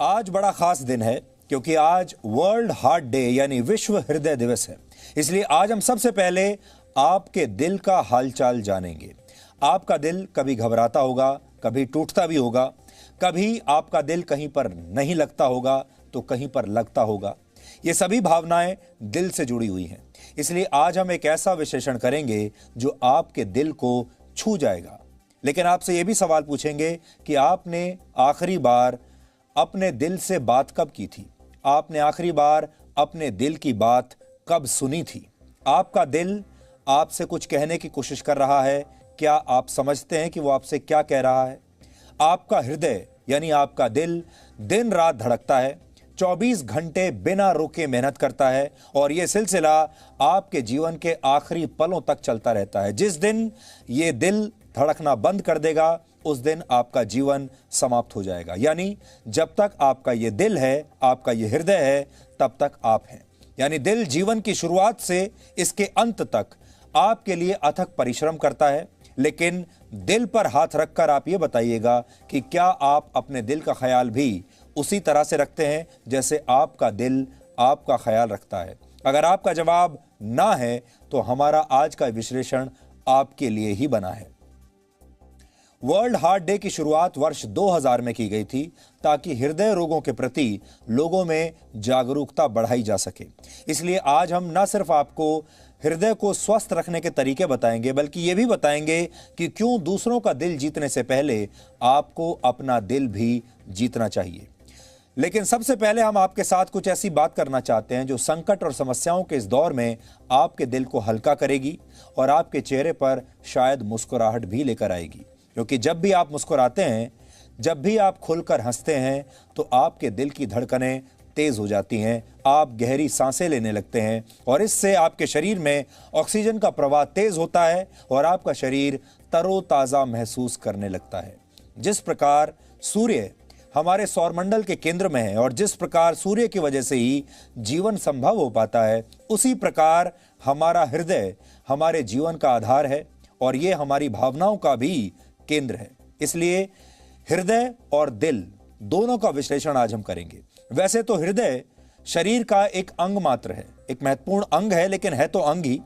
आज बड़ा खास दिन है क्योंकि आज वर्ल्ड हार्ट डे यानी विश्व हृदय दिवस है। इसलिए आज हम सबसे पहले आपके दिल का हालचाल जानेंगे। आपका दिल कभी घबराता होगा, कभी टूटता भी होगा, कभी आपका दिल कहीं पर नहीं लगता होगा तो कहीं पर लगता होगा। ये सभी भावनाएं दिल से जुड़ी हुई हैं। इसलिए आज हम एक ऐसा विश्लेषण करेंगे जो आपके दिल को छू जाएगा। लेकिन आपसे यह भी सवाल पूछेंगे कि आपने आखिरी बार अपने दिल से बात कब की थी? आपने आखिरी बार अपने दिल की बात कब सुनी थी? आपका दिल आपसे कुछ कहने की कोशिश कर रहा है। क्या आप समझते हैं कि वो आपसे क्या कह रहा है? आपका हृदय यानी आपका दिल दिन रात धड़कता है, 24 घंटे बिना रुके मेहनत करता है और यह सिलसिला आपके जीवन के आखिरी पलों तक चलता रहता है। जिस दिन यह दिल धड़कना बंद कर देगा उस दिन आपका जीवन समाप्त हो जाएगा। यानी जब तक आपका यह दिल है, आपका यह हृदय है, तब तक आप हैं। यानी दिल जीवन की शुरुआत से इसके अंत तक आपके लिए अथक परिश्रम करता है। लेकिन दिल पर हाथ रखकर आप ये बताइएगा कि क्या आप अपने दिल का ख्याल भी उसी तरह से रखते हैं जैसे आपका दिल आपका ख्याल रखता है? अगर आपका जवाब ना है तो हमारा आज का विश्लेषण आपके लिए ही बना है। वर्ल्ड हार्ट डे की शुरुआत वर्ष 2000 में की गई थी ताकि हृदय रोगों के प्रति लोगों में जागरूकता बढ़ाई जा सके। इसलिए आज हम न सिर्फ आपको हृदय को स्वस्थ रखने के तरीके बताएंगे बल्कि ये भी बताएंगे कि क्यों दूसरों का दिल जीतने से पहले आपको अपना दिल भी जीतना चाहिए। लेकिन सबसे पहले हम आपके साथ कुछ ऐसी बात करना चाहते हैं जो संकट और समस्याओं के इस दौर में आपके दिल को हल्का करेगी और आपके चेहरे पर शायद मुस्कुराहट भी लेकर आएगी। क्योंकि जब भी आप मुस्कुराते हैं, जब भी आप खुलकर हंसते हैं तो आपके दिल की धड़कनें तेज हो जाती हैं, आप गहरी सांसें लेने लगते हैं और इससे आपके शरीर में ऑक्सीजन का प्रवाह तेज होता है और आपका शरीर तरोताज़ा महसूस करने लगता है। जिस प्रकार सूर्य हमारे सौरमंडल के केंद्र में है और जिस प्रकार सूर्य की वजह से ही जीवन संभव हो पाता है, उसी प्रकार हमारा हृदय हमारे जीवन का आधार है और ये हमारी भावनाओं का भी केंद्र है। इसलिए हृदय और दिल दोनों का विश्लेषण आज हम करेंगे। वैसे तो हृदय शरीर का एक अंग मात्र है, एक महत्वपूर्ण अंग है, लेकिन है तो अंग ही,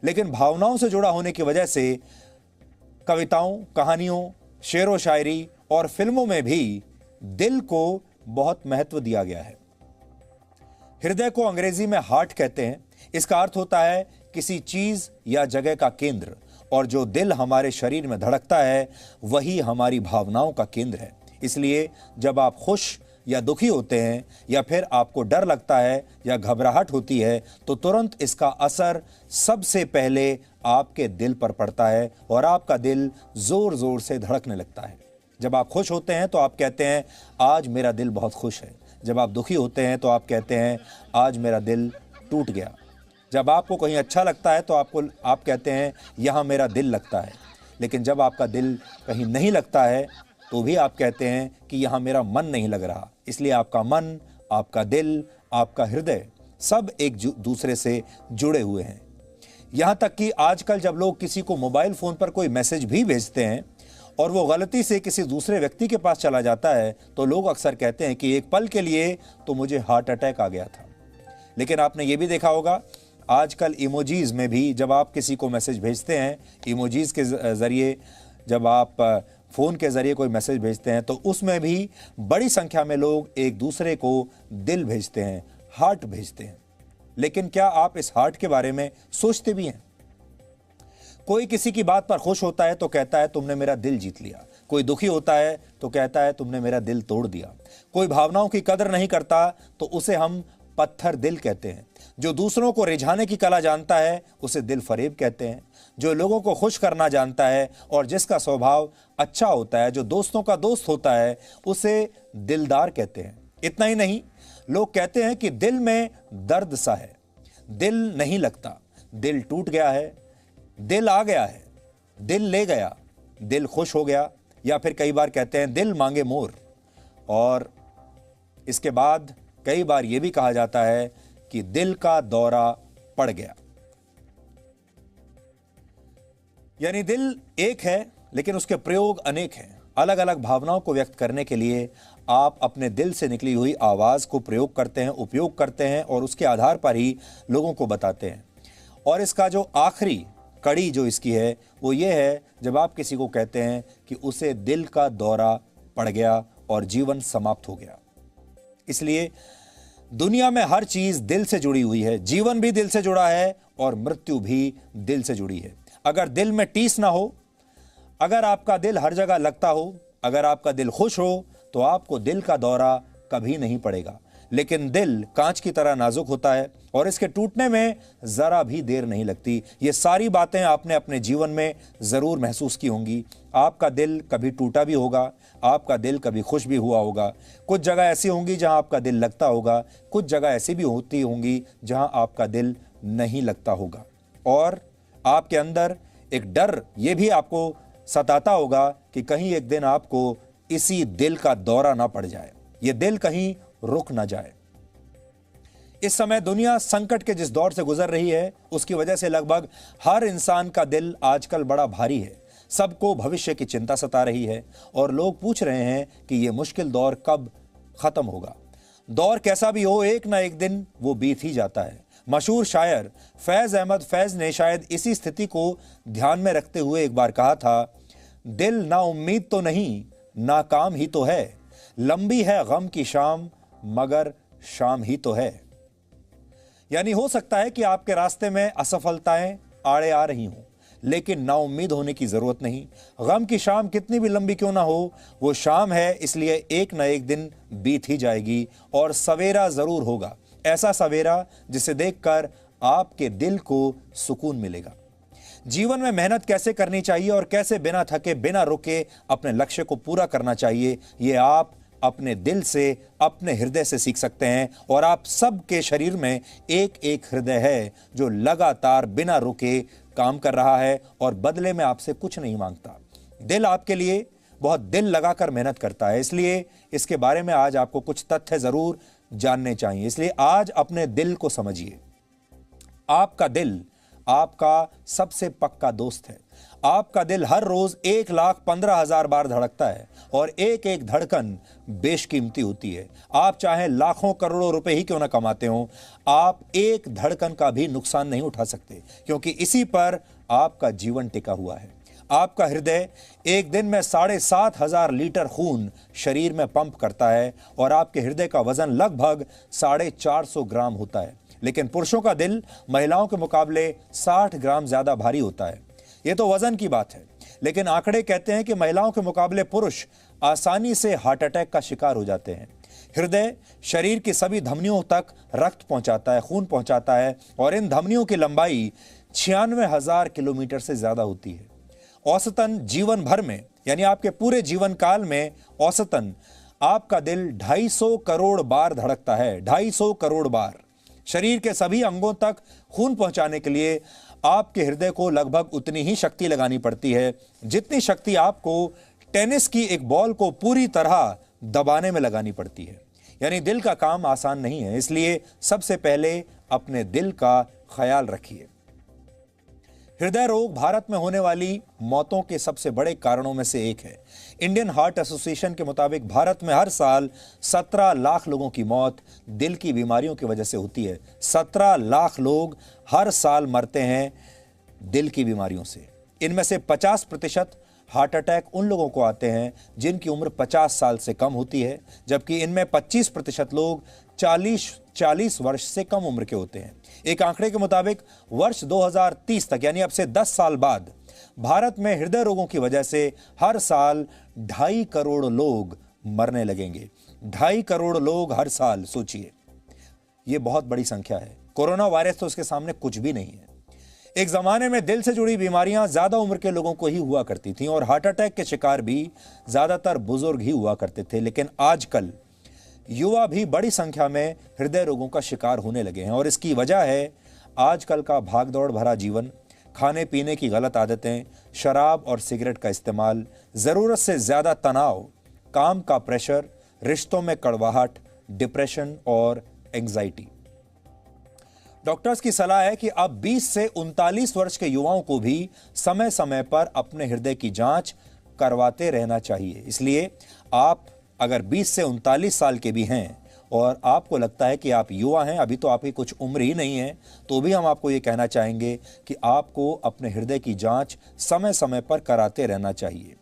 लेकिन भावनाओं से जुड़ा होने की वजह से कविताओं, कहानियों, शेरो शायरी और फिल्मों में भी दिल को बहुत महत्व दिया गया है। हृदय को अंग्रेजी में हार्ट कहते हैं। इसका अर्थ होता है किसी चीज या जगह का केंद्र, और जो दिल हमारे शरीर में धड़कता है वही हमारी भावनाओं का केंद्र है। इसलिए जब आप खुश या दुखी होते हैं या फिर आपको डर लगता है या घबराहट होती है तो तुरंत इसका असर सबसे पहले आपके दिल पर पड़ता है और आपका दिल जोर जोर से धड़कने लगता है। जब आप खुश होते हैं तो आप कहते हैं आज मेरा दिल बहुत खुश है। जब आप दुखी होते हैं तो आप कहते हैं आज मेरा दिल टूट गया। जब आपको कहीं अच्छा लगता है तो आप कहते हैं यहाँ मेरा दिल लगता है। लेकिन जब आपका दिल कहीं नहीं लगता है तो भी आप कहते हैं कि यहाँ मेरा मन नहीं लग रहा। इसलिए आपका मन, आपका दिल, आपका हृदय सब एक दूसरे से जुड़े हुए हैं। यहाँ तक कि आजकल जब लोग किसी को मोबाइल फ़ोन पर कोई मैसेज भी भेजते हैं और वो गलती से किसी दूसरे व्यक्ति के पास चला जाता है तो लोग अक्सर कहते हैं कि एक पल के लिए तो मुझे हार्ट अटैक आ गया था। लेकिन आपने ये भी देखा होगा आजकल इमोजीज में भी जब आप किसी को मैसेज भेजते हैं, इमोजीज के ज़रिए जब आप फ़ोन के ज़रिए कोई मैसेज भेजते हैं तो उसमें भी बड़ी संख्या में लोग एक दूसरे को दिल भेजते हैं, हार्ट भेजते हैं। लेकिन क्या आप इस हार्ट के बारे में सोचते भी हैं? कोई किसी की बात पर खुश होता है तो कहता है तुमने मेरा दिल जीत लिया। कोई दुखी होता है तो कहता है तुमने मेरा दिल तोड़ दिया। कोई भावनाओं की कदर नहीं करता तो उसे हम पत्थर दिल कहते हैं। जो दूसरों को रिझाने की कला जानता है उसे दिल फरेब कहते हैं। जो लोगों को खुश करना जानता है और जिसका स्वभाव अच्छा होता है, जो दोस्तों का दोस्त होता है, उसे दिलदार कहते हैं। इतना ही नहीं, लोग कहते हैं कि दिल में दर्द सा है, दिल नहीं लगता, दिल टूट गया है, दिल आ गया है, दिल ले गया, दिल खुश हो गया, या फिर कई बार कहते हैं दिल मांगे मोर। और इसके बाद कई बार यह भी कहा जाता है कि दिल का दौरा पड़ गया। यानी दिल एक है लेकिन उसके प्रयोग अनेक हैं। अलग अलग भावनाओं को व्यक्त करने के लिए आप अपने दिल से निकली हुई आवाज़ को प्रयोग करते हैं, उपयोग करते हैं और उसके आधार पर ही लोगों को बताते हैं। और इसका जो आखिरी कड़ी जो इसकी है वो ये है जब आप किसी को कहते हैं कि उसे दिल का दौरा पड़ गया और जीवन समाप्त हो गया। इसलिए दुनिया में हर चीज दिल से जुड़ी हुई है, जीवन भी दिल से जुड़ा है और मृत्यु भी दिल से जुड़ी है। अगर दिल में टीस ना हो, अगर आपका दिल हर जगह लगता हो, अगर आपका दिल खुश हो, तो आपको दिल का दौरा कभी नहीं पड़ेगा। लेकिन दिल कांच की तरह नाजुक होता है और इसके टूटने में जरा भी देर नहीं लगती। ये सारी बातें आपने अपने जीवन में जरूर महसूस की होंगी। आपका दिल कभी टूटा भी होगा, आपका दिल कभी खुश भी हुआ होगा। कुछ जगह ऐसी होंगी जहां आपका दिल लगता होगा, कुछ जगह ऐसी भी होती होंगी जहां आपका दिल नहीं लगता होगा। और आपके अंदर एक डर ये भी आपको सताता होगा कि कहीं एक दिन आपको इसी दिल का दौरा ना पड़ जाए, ये दिल कहीं रुक ना जाए। इस समय दुनिया संकट के जिस दौर से गुजर रही है उसकी वजह से लगभग हर इंसान का दिल आजकल बड़ा भारी है। सबको भविष्य की चिंता सता रही है और लोग पूछ रहे हैं कि यह मुश्किल दौर कब खत्म होगा। दौर कैसा भी हो, एक ना एक दिन वो बीत ही जाता है। मशहूर शायर फैज अहमद फैज ने शायद इसी स्थिति को ध्यान में रखते हुए एक बार कहा था, दिल ना उम्मीद तो नहीं, नाकाम ही तो है, लंबी है गम की शाम मगर शाम ही तो है। यानी हो सकता है कि आपके रास्ते में असफलताएं आड़े आ रही हों, लेकिन नाउम्मीद होने की जरूरत नहीं। गम की शाम कितनी भी लंबी क्यों ना हो, वो शाम है, इसलिए एक न एक दिन बीत ही जाएगी और सवेरा जरूर होगा। ऐसा सवेरा जिसे देखकर आपके दिल को सुकून मिलेगा। जीवन में मेहनत कैसे करनी चाहिए और कैसे बिना थके बिना रुके अपने लक्ष्य को पूरा करना चाहिए, ये आप अपने दिल से, अपने हृदय से सीख सकते हैं। और आप सबके शरीर में एक एक हृदय है जो लगातार बिना रुके काम कर रहा है और बदले में आपसे कुछ नहीं मांगता। दिल आपके लिए बहुत दिल लगाकर मेहनत करता है, इसलिए इसके बारे में आज आपको कुछ तथ्य जरूर जानने चाहिए। इसलिए आज अपने दिल को समझिए। आपका दिल आपका सबसे पक्का दोस्त है। आपका दिल हर रोज 1,15,000 बार धड़कता है और एक एक धड़कन बेशकीमती होती है। आप चाहे लाखों करोड़ों रुपए ही क्यों ना कमाते हो, आप एक धड़कन का भी नुकसान नहीं उठा सकते, क्योंकि इसी पर आपका जीवन टिका हुआ है। आपका हृदय एक दिन में 7,500 लीटर खून शरीर में पंप करता है और आपके हृदय का वजन लगभग 450 ग्राम होता है। लेकिन पुरुषों का दिल महिलाओं के मुकाबले 60 ग्राम ज्यादा भारी होता है। ये तो वजन की बात है, लेकिन आंकड़े कहते हैं कि महिलाओं के मुकाबले पुरुष आसानी से हार्ट अटैक का शिकार हो जाते हैं। हृदय शरीर की सभी धमनियों तक रक्त पहुंचाता है, खून पहुंचाता है और इन धमनियों की लंबाई 96,000 किलोमीटर से ज्यादा होती है। औसतन जीवन भर में, यानी आपके पूरे जीवन काल में औसतन आपका दिल 250 करोड़ बार धड़कता है। 250 करोड़ बार। शरीर के सभी अंगों तक खून पहुंचाने के लिए आपके हृदय को लगभग उतनी ही शक्ति लगानी पड़ती है जितनी शक्ति आपको टेनिस की एक बॉल को पूरी तरह दबाने में लगानी पड़ती है। यानी दिल का काम आसान नहीं है, इसलिए सबसे पहले अपने दिल का ख्याल रखिए। हृदय रोग भारत में होने वाली मौतों के सबसे बड़े कारणों में से एक है। इंडियन हार्ट एसोसिएशन के मुताबिक भारत में हर साल 17 लाख लोगों की मौत दिल की बीमारियों की वजह से होती है। 17 लाख लोग हर साल मरते हैं दिल की बीमारियों से। इनमें से 50% हार्ट अटैक उन लोगों को आते हैं जिनकी उम्र 50 साल से कम होती है, जबकि इनमें 25% लोग 40 वर्ष से कम उम्र के होते हैं। एक आंकड़े के मुताबिक वर्ष 2030 तक, यानी अब से 10 साल बाद, भारत में हृदय रोगों की वजह से हर साल 2.5 करोड़ लोग मरने लगेंगे। 2.5 करोड़ लोग हर साल, सोचिए, यह बहुत बड़ी संख्या है। कोरोना वायरस तो उसके सामने कुछ भी नहीं है। एक जमाने में दिल से जुड़ी बीमारियां ज्यादा उम्र के लोगों को ही हुआ करती थीं और हार्ट अटैक के शिकार भी ज्यादातर बुजुर्ग ही हुआ करते थे, लेकिन आजकल युवा भी बड़ी संख्या में हृदय रोगों का शिकार होने लगे हैं और इसकी वजह है आजकल का भागदौड़ भरा जीवन, खाने पीने की गलत आदतें, शराब और सिगरेट का इस्तेमाल, जरूरत से ज्यादा तनाव, काम का प्रेशर, रिश्तों में कड़वाहट, डिप्रेशन और एंजाइटी। डॉक्टर्स की सलाह है कि अब 20 से 39 वर्ष के युवाओं को भी समय समय पर अपने हृदय की जांच करवाते रहना चाहिए। इसलिए आप अगर 20 से 39 साल के भी हैं और आपको लगता है कि आप युवा हैं, अभी तो आपकी कुछ उम्र ही नहीं है, तो भी हम आपको ये कहना चाहेंगे कि आपको अपने हृदय की जांच समय समय पर कराते रहना चाहिए।